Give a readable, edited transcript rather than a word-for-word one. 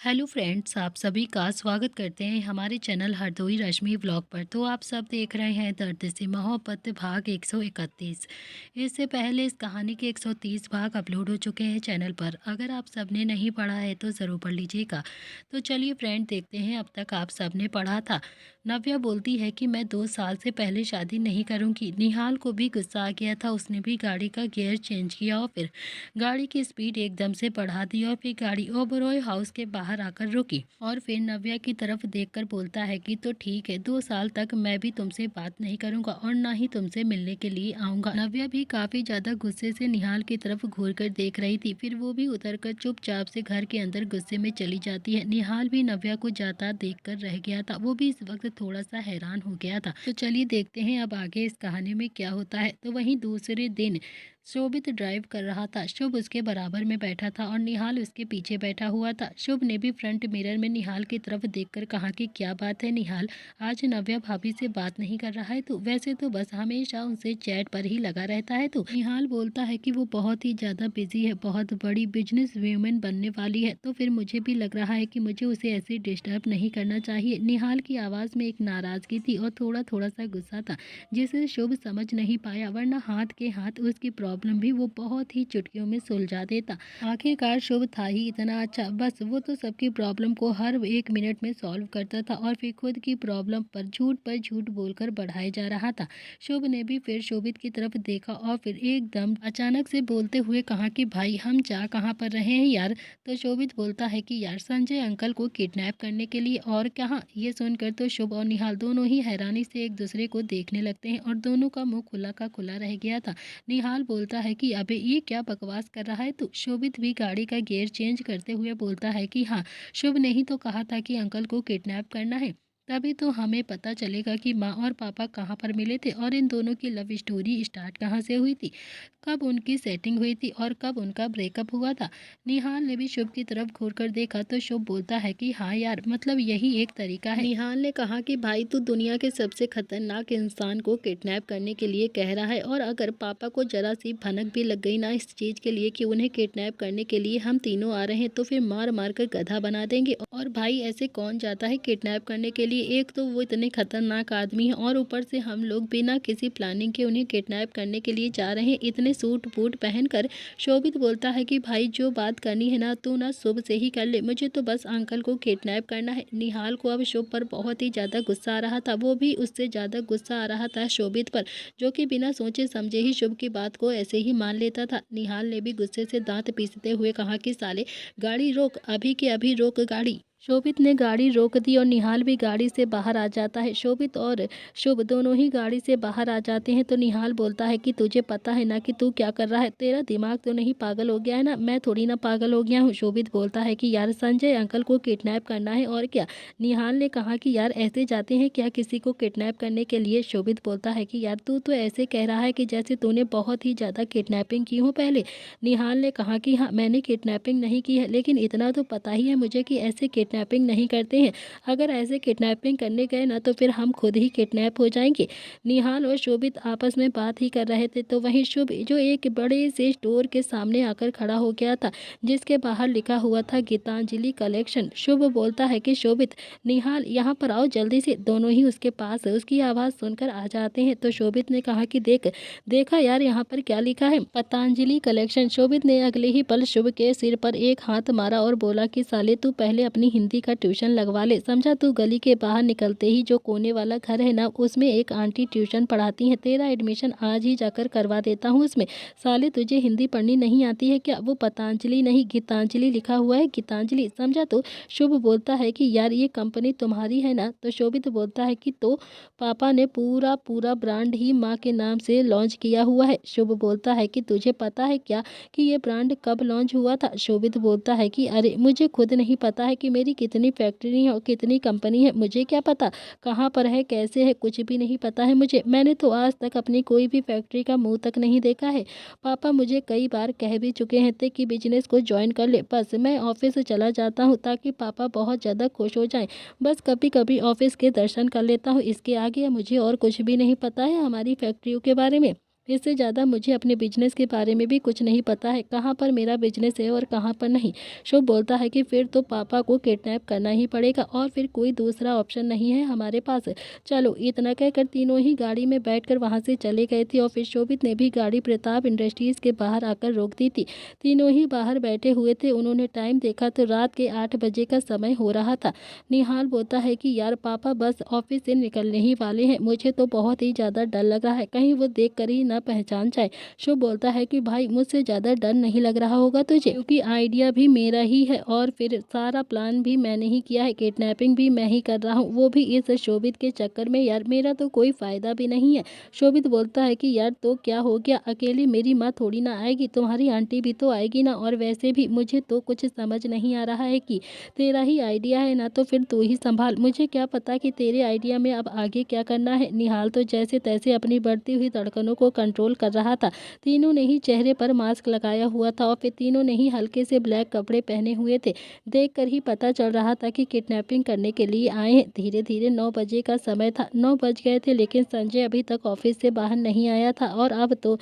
Hello friends, आप सभी का स्वागत करते हैं हमारे चैनल हरदोई रश्मि व्लॉग पर। तो आप सब देख रहे हैं दर्द से मोहब्बत भाग 131। इससे पहले इस कहानी के 130 भाग अपलोड हो चुके हैं चैनल पर। अगर आप सब ने नहीं पढ़ा है तो ज़रूर पढ़ लीजिएगा। तो चलिए फ्रेंड, देखते हैं अब तक आप सब ने पढ़ा था। नव्या बोलती है कि मैं 2 साल से पहले शादी नहीं करूँगी। निहाल को भी गुस्सा आ गया था। उसने भी गाड़ी का गियर चेंज किया और फिर गाड़ी की स्पीड एकदम से बढ़ा दी और फिर गाड़ी ओबरॉय हाउस के बाहर आकर रुकी और फिर नव्या की तरफ देखकर बोलता है कि तो ठीक है, 2 साल तक मैं भी तुमसे बात नहीं करूंगा और ना ही तुमसे मिलने के लिए आऊंगा। नव्या भी काफी ज्यादा गुस्से से निहाल की तरफ घूर कर देख रही थी। फिर वो भी उतरकर चुपचाप से घर के अंदर गुस्से में चली जाती है। निहाल भी नव्या को जाता देख कर रह गया था। वो भी इस वक्त थोड़ा सा हैरान हो गया था। तो चलिए देखते हैं अब आगे इस कहानी में क्या होता है। तो वहीं दूसरे दिन शोभित ड्राइव कर रहा था। शुभ उसके बराबर में बैठा था और निहाल उसके पीछे बैठा हुआ था। शुभ ने भी फ्रंट मिरर में निहाल की तरफ देखकर कहा कि क्या बात है निहाल, आज नव्या भाभी से बात नहीं कर रहा है तू? वैसे तो बस हमेशा उनसे चैट पर ही लगा रहता है तू। निहाल बोलता है कि वो बहुत ही ज्यादा बिजी है, बहुत बड़ी बिजनेस वूमेन बनने वाली है, तो फिर मुझे भी लग रहा है कि मुझे उसे ऐसे डिस्टर्ब नहीं करना चाहिए। निहाल की आवाज में एक नाराजगी थी और थोड़ा थोड़ा सा गुस्सा था, जिसे शुभ समझ नहीं पाया, वरना हाथ के हाथ उसकी प्रॉब्लम भी वो बहुत ही चुटकियों में सुलझा देता। आखिरकार शुभ था ही इतना अच्छा, बस वो तो सबकी प्रॉब्लम को हर 1 मिनट में सॉल्व करता था और फिर खुद की प्रॉब्लम पर झूठ बोलकर बढ़ाए जा रहा था। शुभ ने भी फिर शोभित की तरफ देखा और फिर एकदम अचानक से बोलते हुए कहा कि भाई हम जा कहाँ पर रहे हैं यार? तो शोभित बोलता है कि यार संजय अंकल को किडनैप करने के लिए। और कहाँ? ये सुनकर तो शुभ और निहाल दोनों ही हैरानी से एक दूसरे को देखने लगते हैं और दोनों का मुंह खुला का खुला रह गया था। निहाल बोलता है कि अबे ये क्या बकवास कर रहा है तू? शोभित भी गाड़ी का गियर चेंज करते हुए बोलता है कि हाँ, शुभ ने ही तो कहा था कि अंकल को किडनैप करना है, तभी तो हमें पता चलेगा कि माँ और पापा कहाँ पर मिले थे और इन दोनों की लव स्टोरी स्टार्ट कहाँ से हुई थी, कब उनकी सेटिंग हुई थी और कब उनका ब्रेकअप हुआ था। निहाल ने भी शुभ की तरफ घूर कर देखा तो शुभ बोलता है कि हाँ यार, मतलब यही एक तरीका है। निहाल ने कहा कि भाई तू दुनिया के सबसे खतरनाक इंसान को किडनैप करने के लिए कह रहा है, और अगर पापा को जरा सी भनक भी लग गई ना इस चीज के लिए कि उन्हें किडनैप करने के लिए हम तीनों आ रहे हैं, तो फिर मार मार कर गधा बना देंगे। और भाई ऐसे कौन जाता है किडनैप करने के लिए? एक तो वो इतने खतरनाक आदमी है और ऊपर से हम लोग बिना किसी प्लानिंग के उन्हें किडनैप करने के लिए जा रहे हैं, इतने सूट बूट पहनकर। शोभित बोलता है कि भाई जो बात करनी है ना तू ना शुभ से ही कर ले, मुझे तो बस अंकल को किडनैप करना है। निहाल को अब शुभ पर बहुत ही ज्यादा गुस्सा आ रहा था। वो भी उससे ज्यादा गुस्सा आ रहा था शोभित पर, जो कि बिना सोचे समझे ही शुभ की बात को ऐसे ही मान लेता था। निहाल ने भी गुस्से से दांत पीसते हुए कहा कि साले गाड़ी रोक, अभी के अभी रोक गाड़ी। शोभित ने गाड़ी रोक दी और निहाल भी गाड़ी से बाहर आ जाता है। शोभित और शुभ दोनों ही गाड़ी से बाहर आ जाते हैं तो निहाल बोलता है कि तुझे पता है ना कि तू क्या कर रहा है? तेरा दिमाग तो नहीं पागल हो गया है ना? मैं थोड़ी ना पागल हो गया हूँ। शोभित बोलता है कि यार संजय अंकल को किडनैप करना है और क्या। निहाल ने कहा कि यार ऐसे जाते हैं क्या किसी को किडनैप करने के लिए? शोभित बोलता है कि यार तू तो ऐसे कह रहा है कि जैसे तूने बहुत ही ज़्यादा किडनैपिंग की हो पहले। निहाल ने कहा कि हाँ, मैंने किडनैपिंग नहीं की है, लेकिन इतना तो पता ही है मुझे कि ऐसे किडनैपिंग नहीं करते हैं। अगर ऐसे किडनैपिंग करने गए ना तो फिर हम खुद ही किडनैप हो जाएंगे। निहाल और शोभित आपस में बात ही कर रहे थे तो वहीं शुभ जो एक बड़े से स्टोर के सामने आकर खड़ा हो गया था, जिसके बाहर लिखा हुआ था गीतांजलि कलेक्शन। शुभ बोलता है कि शोभित, निहाल यहाँ पर आओ जल्दी से। दोनों ही उसके पास उसकी आवाज़ सुनकर आ जाते हैं तो शोभित ने कहा कि देखा यार यहाँ पर क्या लिखा है, पतंजलि कलेक्शन। शोभित ने अगले ही पल शुभ के सिर पर एक हाथ मारा और बोला कि साले तू पहले अपनी हिंदी का ट्यूशन लगवा ले, समझा? तू गली के बाहर निकलते ही जो कोने वाला घर है ना उसमें एक आंटी ट्यूशन पढ़ाती है, तेरा एडमिशन आज ही जाकर करवा देता हूँ उसमें। साले तुझे हिंदी पढ़नी नहीं आती है क्या? वो पतंजलि नहीं गीतांजलि लिखा हुआ है, गीतांजलि, समझा? तो शुभ बोलता है कि यार ये कंपनी तुम्हारी है ना? तो शोभित बोलता है कि तो पापा ने पूरा पूरा ब्रांड ही माँ के नाम से लॉन्च किया हुआ है। शुभ बोलता है कि तुझे पता है क्या कि ये ब्रांड कब लॉन्च हुआ था? शोभित बोलता है कि अरे मुझे खुद नहीं पता है कि मेरी कितनी फैक्ट्री है और कितनी कंपनी है, मुझे क्या पता कहाँ पर है कैसे है, कुछ भी नहीं पता है मुझे। मैंने तो आज तक अपनी कोई भी फैक्ट्री का मुंह तक नहीं देखा है। पापा मुझे कई बार कह भी चुके हैं थे कि बिजनेस को ज्वाइन कर ले, बस मैं ऑफिस चला जाता हूँ ताकि पापा बहुत ज़्यादा खुश हो जाएं। बस कभी कभी ऑफिस के दर्शन कर लेता हूँ, इसके आगे मुझे और कुछ भी नहीं पता है हमारी फैक्ट्रियों के बारे में। इससे ज़्यादा मुझे अपने बिजनेस के बारे में भी कुछ नहीं पता है, कहाँ पर मेरा बिजनेस है और कहाँ पर नहीं। शुभ बोलता है कि फिर तो पापा को किडनैप करना ही पड़ेगा और फिर कोई दूसरा ऑप्शन नहीं है हमारे पास। चलो, इतना कहकर तीनों ही गाड़ी में बैठकर वहाँ से चले गए थे और फिर शोभित ने भी गाड़ी प्रताप इंडस्ट्रीज के बाहर आकर रोक दी थी। तीनों ही बाहर बैठे हुए थे। उन्होंने टाइम देखा तो रात के 8 बजे का समय हो रहा था। निहाल बोलता है कि यार पापा बस ऑफिस से निकलने ही वाले हैं, मुझे तो बहुत ही ज़्यादा डर लग रहा है, कहीं वो देख कर ही ना पहचान जाए। शुभ बोलता है कि भाई मुझसे ज़्यादा डर नहीं लग रहा होगा तुझे, क्योंकि आइडिया भी मेरा ही है और फिर सारा प्लान भी मैंने ही किया है, किडनैपिंग भी मैं ही कर रहा हूँ, वो भी इस शोभित के चक्कर में। यार मेरा तो कोई फ़ायदा भी नहीं है। शोभित बोलता है कि यार तो क्या हो गया, अकेली मेरी माँ थोड़ी ना आएगी, तुम्हारी आंटी भी तो आएगी ना, और वैसे भी मुझे तो कुछ समझ नहीं आ रहा है कि तेरा ही आइडिया है ना, तो फिर तू ही संभाल, मुझे क्या पता कि तेरे आइडिया में अब आगे क्या करना है। निहाल तो जैसे तैसे अपनी बढ़ती हुई धड़कनों को कंट्रोल कर रहा था। तीनों ने ही चेहरे पर मास्क लगाया हुआ था और फिर तीनों ने ही हल्के से ब्लैक कपड़े पहने हुए थे। देखकर ही पता चल रहा था कि किडनैपिंग करने के लिए आए हैं। धीरे धीरे 9 बजे का समय था, 9 बज गए थे, लेकिन संजय अभी तक ऑफिस से बाहर नहीं आया था और अब तो